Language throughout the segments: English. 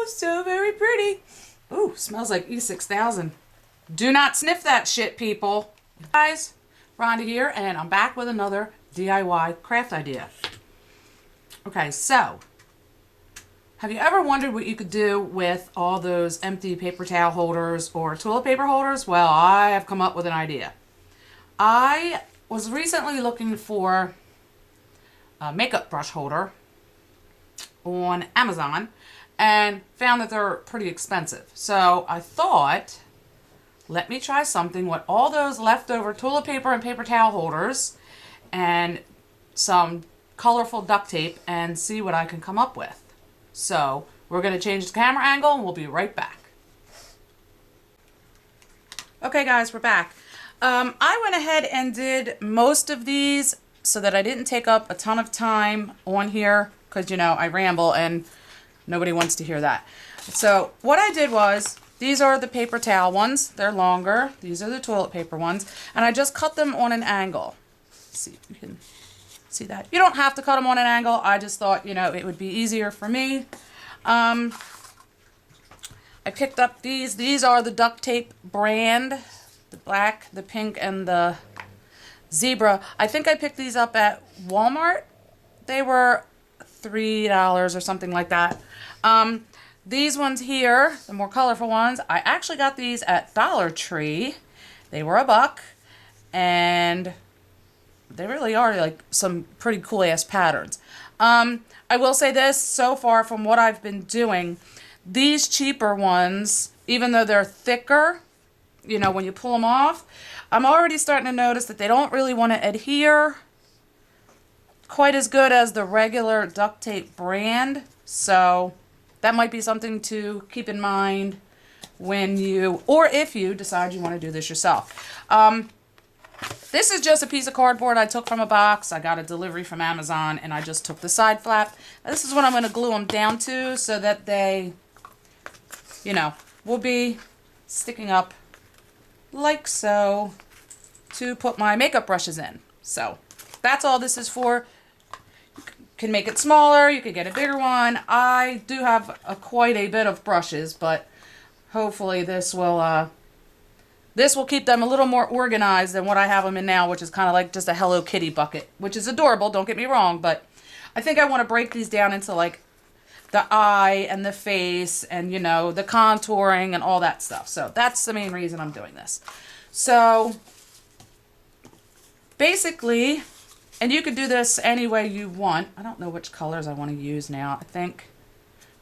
Oh, so very pretty. Ooh, smells like E6000. Do not sniff that shit, people. Guys, Rhonda here, and I'm back with another DIY craft idea. Okay, so have you ever wondered what you could do with all those empty paper towel holders or toilet paper holders? Well, I have come up with an idea. I was recently looking for a makeup brush holder on Amazon and found that they're pretty expensive. So I thought, let me try something with all those leftover toilet paper and paper towel holders and some colorful duct tape and see what I can come up with. So we're going to change the camera angle and we'll be right back. Okay guys, we're back. I went ahead and did most of these so that I didn't take up a ton of time on here because, you know, I ramble and nobody wants to hear that. So what I did was, these are the paper towel ones. They're longer. These are the toilet paper ones. And I just cut them on an angle. Let's see if you can see that. You don't have to cut them on an angle. I just thought, you know, it would be easier for me. I picked up these. These are the duct tape brand. The black, the pink, and the zebra. I think I picked these up at Walmart. They were $3 or something like that. These ones here, the more colorful ones, I actually got these at Dollar Tree. They were $1, and they really are like some pretty cool ass patterns. I will say this, so far from what I've been doing, these cheaper ones, even though they're thicker, you know, when you pull them off, I'm already starting to notice that they don't really want to adhere quite as good as the regular duct tape brand. So that might be something to keep in mind when you, or if you decide you want to do this yourself. This is just a piece of cardboard I took from a box. I got a delivery from Amazon and I just took the side flap. This is what I'm going to glue them down to so that they, you know, will be sticking up like so to put my makeup brushes in. So that's all this is for. Can make it smaller, you could get a bigger one. I do have quite a bit of brushes, but hopefully this will keep them a little more organized than what I have them in now, which is kind of like just a Hello Kitty bucket, which is adorable, don't get me wrong, but I think I want to break these down into like the eye and the face and, you know, the contouring and all that stuff. So that's the main reason I'm doing this. So basically, and you could do this any way you want. I don't know which colors I want to use now. I think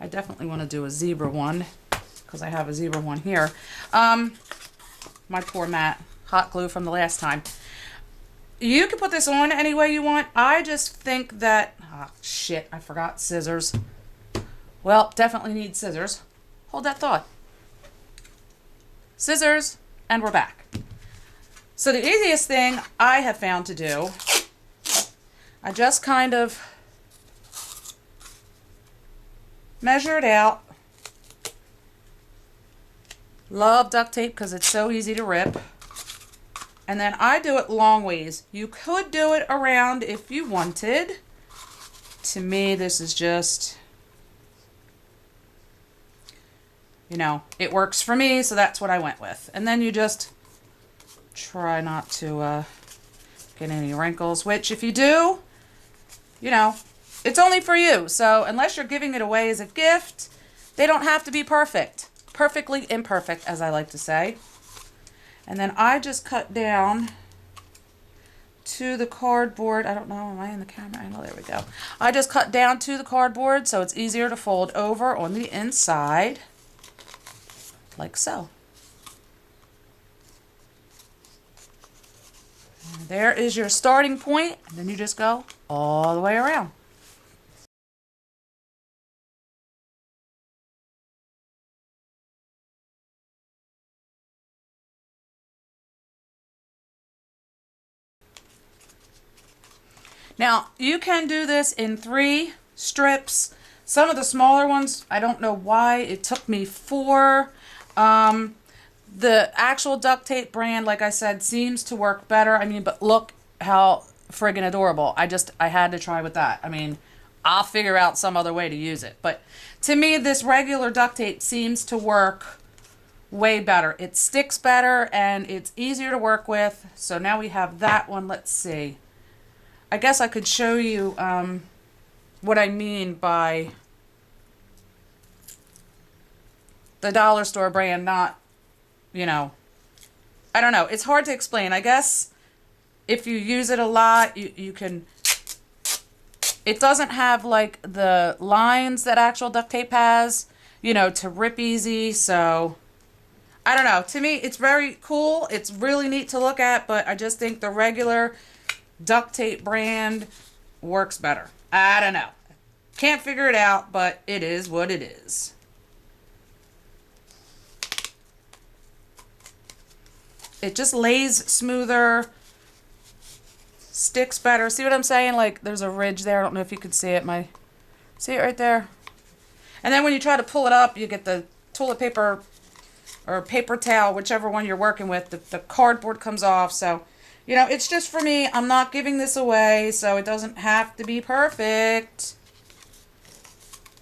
I definitely want to do a zebra one because I have a zebra one here. My poor matte hot glue from the last time. You can put this on any way you want. I just think that, oh shit, I forgot scissors. Well, definitely need scissors. Hold that thought. Scissors, and we're back. So the easiest thing I have found to do, I just kind of measure it out. Love duct tape because it's so easy to rip. And then I do it long ways. You could do it around if you wanted. To me, this is just, you know, it works for me, so that's what I went with. And then you just try not to get any wrinkles, which if you do, you know, it's only for you. So unless you're giving it away as a gift, they don't have to be perfect. Perfectly imperfect, as I like to say. And then I just cut down to the cardboard. I don't know, am I in the camera angle? There we go. I just cut down to the cardboard so it's easier to fold over on the inside, like so. And there is your starting point, and then you just go all the way around. Now, you can do this in 3 strips. Some of the smaller ones, I don't know why it took me 4. The actual duct tape brand, like I said, seems to work better. I mean, but look how friggin' adorable. I had to try with that. I mean, I'll figure out some other way to use it. But To me, this regular duct tape seems to work way better. It sticks better and it's easier to work with. So now we have that one. Let's see. I guess I could show you what I mean by the dollar store brand, not, you know, I don't know. It's hard to explain. I guess if you use it a lot, you can, it doesn't have like the lines that actual duct tape has, you know, to rip easy. So I don't know. To me, it's very cool. It's really neat to look at, but I just think the regular duct tape brand works better. I don't know. Can't figure it out, but it is what it is. It just lays smoother, sticks better. See what I'm saying? Like there's a ridge there. I don't know if you can see it. See it right there? And then when you try to pull it up, you get the toilet paper or paper towel, whichever one you're working with. The cardboard comes off. So, you know, it's just for me. I'm not giving this away, so it doesn't have to be perfect.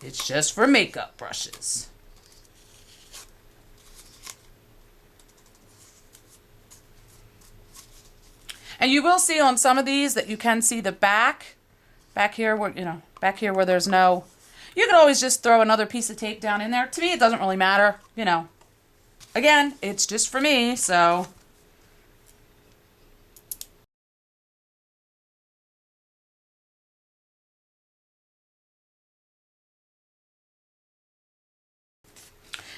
It's just for makeup brushes. And you will see on some of these that you can see the back here where, you know, back here where there's no, you could always just throw another piece of tape down in there. To me, it doesn't really matter, you know. Again, it's just for me, so.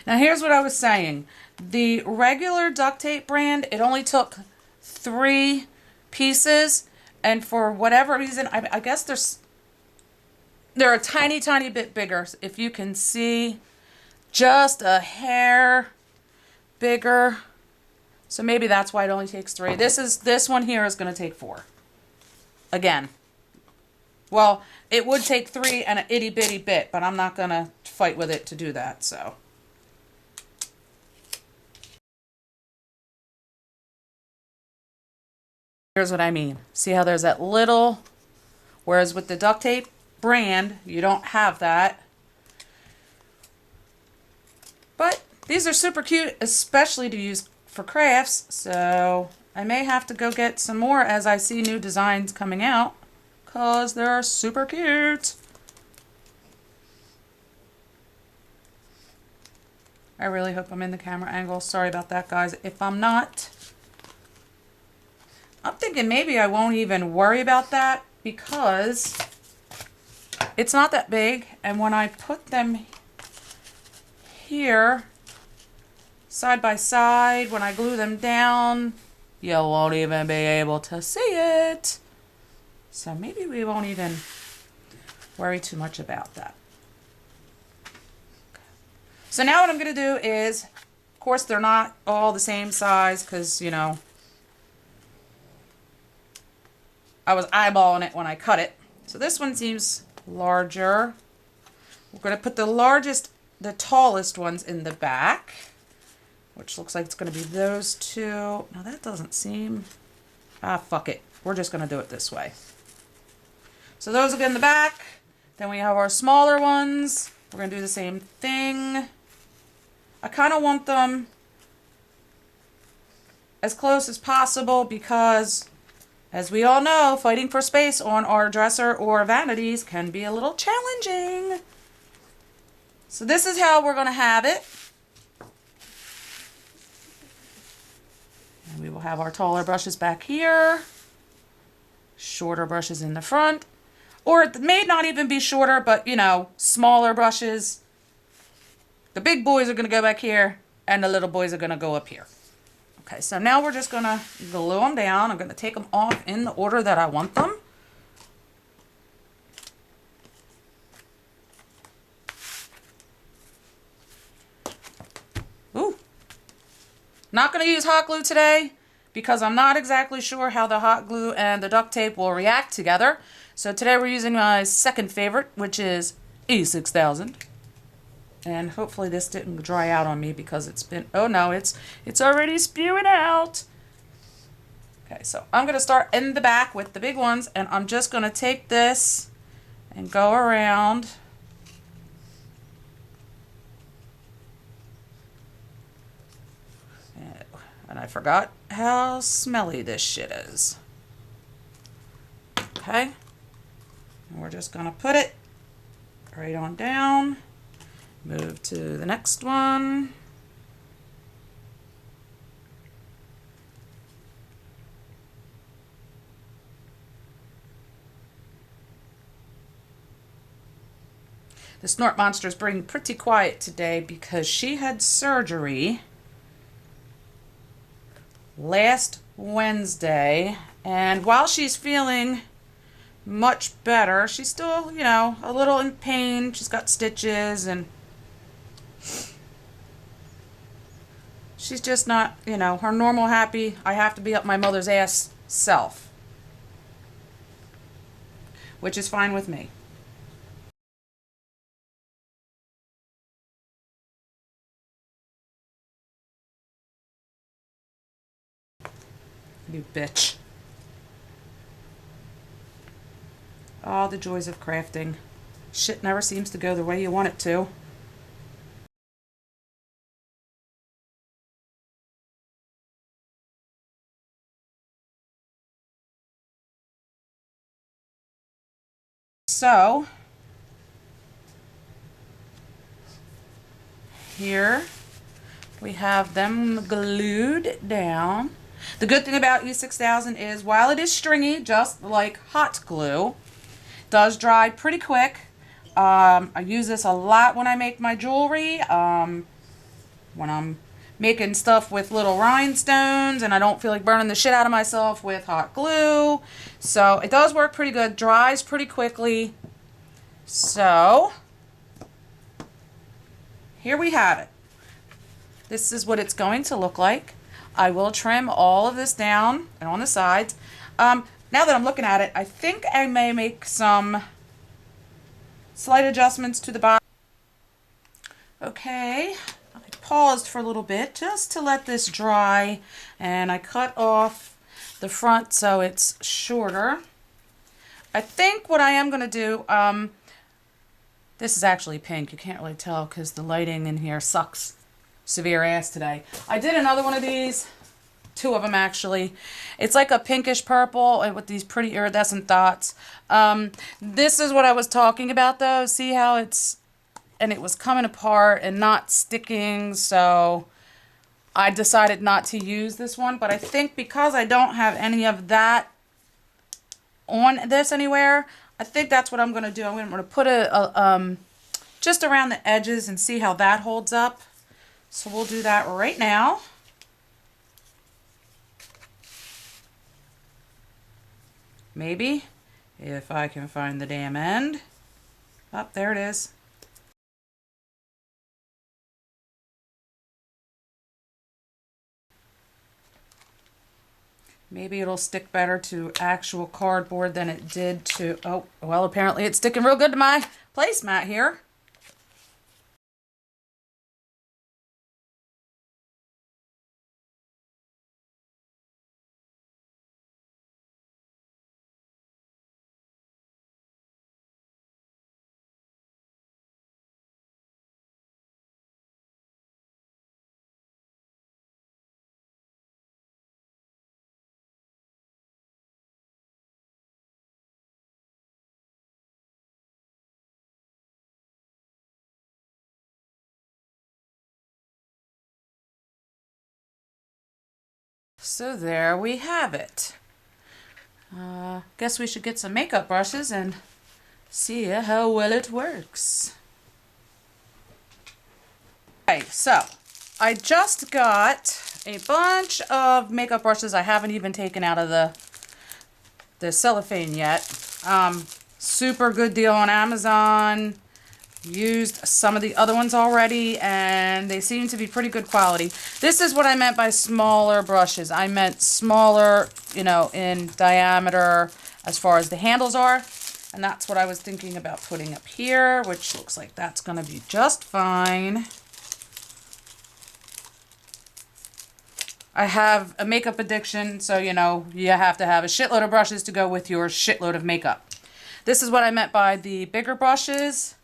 Now here's what I was saying. The regular duct tape brand, it only took 3 pieces, and for whatever reason, I guess they're a tiny bit bigger. If you can see, just a hair bigger. So maybe that's why it only takes 3. This one here is going to take 4. Again. Well, it would take 3 and an itty bitty bit, but I'm not going to fight with it to do that, so. Here's what I mean. See how there's that little, whereas with the duct tape brand, you don't have that. But these are super cute, especially to use for crafts, so I may have to go get some more as I see new designs coming out, because they're super cute. I really hope I'm in the camera angle. Sorry about that, guys. If I'm not, I'm thinking maybe I won't even worry about that because it's not that big. And when I put them here side by side, when I glue them down, you won't even be able to see it. So maybe we won't even worry too much about that. So now what I'm going to do is, of course, they're not all the same size because, you know, I was eyeballing it when I cut it. So this one seems larger. We're going to put the tallest ones in the back, which looks like it's going to be those 2. Now that doesn't seem, fuck it. We're just going to do it this way. So those will go in the back. Then we have our smaller ones. We're going to do the same thing. I kind of want them as close as possible because, as we all know, fighting for space on our dresser or vanities can be a little challenging. So this is how we're going to have it. And we will have our taller brushes back here, shorter brushes in the front, or it may not even be shorter, but, you know, smaller brushes. The big boys are going to go back here, and the little boys are going to go up here. Okay, so now we're just going to glue them down. I'm going to take them off in the order that I want them. Ooh. Not going to use hot glue today because I'm not exactly sure how the hot glue and the duct tape will react together. So today we're using my second favorite, which is E6000. And hopefully this didn't dry out on me because it's been, oh no, it's already spewing out. Okay, so I'm going to start in the back with the big ones, and I'm just going to take this and go around I forgot how smelly this shit is. Okay. And we're just gonna put it right on down. Move to the next one. The Snort Monster's being pretty quiet today because she had surgery last Wednesday, and while she's feeling much better, she's still, you know, a little in pain. She's got stitches and she's just not, you know, her normal happy, I have to be up my mother's ass self, which is fine with me. You bitch. Oh, the joys of crafting. Shit never seems to go the way you want it to. So, here we have them glued down. The good thing about E6000 is while it is stringy, just like hot glue, it does dry pretty quick. I use this a lot when I make my jewelry, when I'm making stuff with little rhinestones and I don't feel like burning the shit out of myself with hot glue. So it does work pretty good, dries pretty quickly. So here we have it. This is what it's going to look like. I will trim all of this down and on the sides. Now that I'm looking at it, I think I may make some slight adjustments to the bottom. Okay, I paused for a little bit just to let this dry, and I cut off the front so it's shorter. I think what I am going to do, this is actually pink. You can't really tell because the lighting in here sucks severe ass today. I did another one of these, two of them actually. It's like a pinkish purple and with these pretty iridescent dots. This is what I was talking about though. See how it's, and it was coming apart and not sticking, so I decided not to use this one. But I think because I don't have any of that on this anywhere, I think that's what I'm going to do. I'm going to put a just around the edges and see how that holds up. So we'll do that right now. Maybe, if I can find the damn end. Oh, there it is. Maybe it'll stick better to actual cardboard than it did to, oh, well, apparently it's sticking real good to my placemat here. So there we have it. Guess we should get some makeup brushes and see how well it works. Okay, so I just got a bunch of makeup brushes. I haven't even taken out of the cellophane yet. Super good deal on Amazon. Used some of the other ones already and they seem to be pretty good quality. This is what I meant by smaller brushes. I meant smaller, you know, in diameter as far as the handles are. And that's what I was thinking about putting up here, which looks like that's going to be just fine. I have a makeup addiction, so, you know, you have to have a shitload of brushes to go with your shitload of makeup. This is what I meant by the bigger brushes.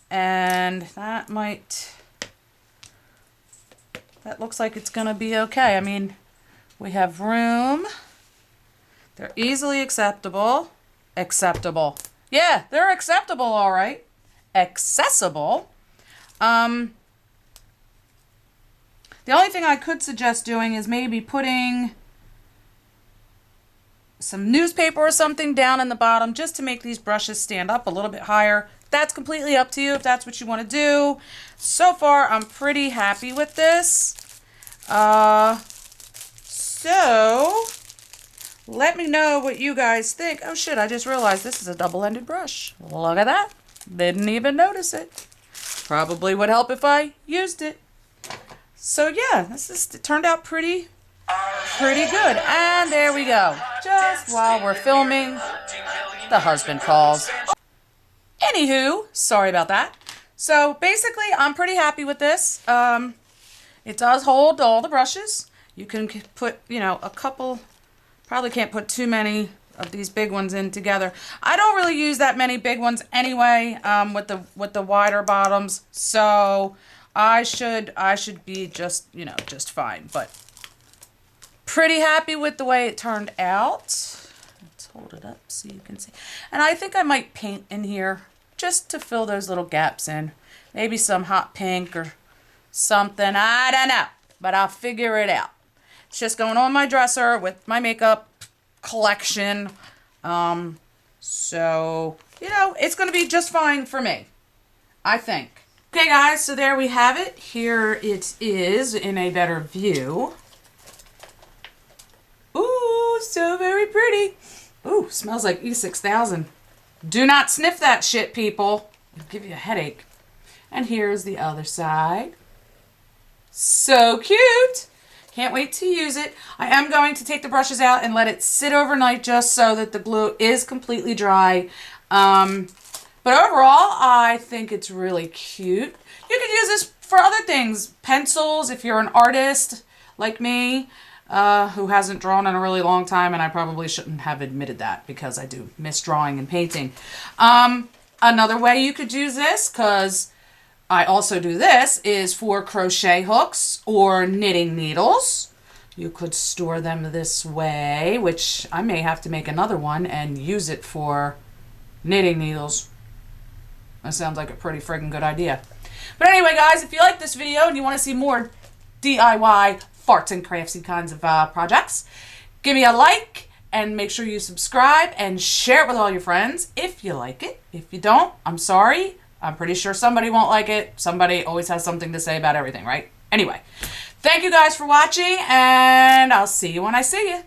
And that might that looks like it's gonna be okay. I mean, we have room. They're easily acceptable. Acceptable. Yeah, they're acceptable, all right. Accessible. The only thing I could suggest doing is maybe putting some newspaper or something down in the bottom just to make these brushes stand up a little bit higher. That's completely up to you if that's what you want to do. So far, I'm pretty happy with this. So let me know what you guys think. Oh shit, I just realized this is a double-ended brush. Look at that. Didn't even notice it. Probably would help if I used it. So yeah, it turned out pretty good. And there we go. Just while we're filming, the husband calls. Anywho, sorry about that. So basically, I'm pretty happy with this. It does hold all the brushes. You can put, you know, a couple, probably can't put too many of these big ones in together. I don't really use that many big ones anyway, with the wider bottoms. So I should be just, you know, just fine. But pretty happy with the way it turned out. Let's hold it up so you can see. And I think I might paint in here just to fill those little gaps in. Maybe some hot pink or something. I don't know, but I'll figure it out. It's just going on my dresser with my makeup collection. So, you know, it's going to be just fine for me, I think. Okay, guys, so there we have it. Here it is in a better view. Ooh, so very pretty. Ooh, smells like E6000. Do not sniff that shit, people. It'll give you a headache. And here's the other side. So cute. Can't wait to use it. I am going to take the brushes out and let it sit overnight just so that the glue is completely dry. But overall, I think it's really cute. You could use this for other things. Pencils, if you're an artist like me, who hasn't drawn in a really long time, and I probably shouldn't have admitted that because I do miss drawing and painting. Another way you could use this, because I also do this, is for crochet hooks or knitting needles. You could store them this way, which I may have to make another one and use it for knitting needles. That sounds like a pretty friggin' good idea. But anyway, guys, if you like this video and you want to see more DIY farts and craftsy kinds of projects, give me a like and make sure you subscribe and share it with all your friends if you like it. If you don't, I'm sorry. I'm pretty sure somebody won't like it. Somebody always has something to say about everything, right? Anyway, thank you guys for watching, and I'll see you when I see you.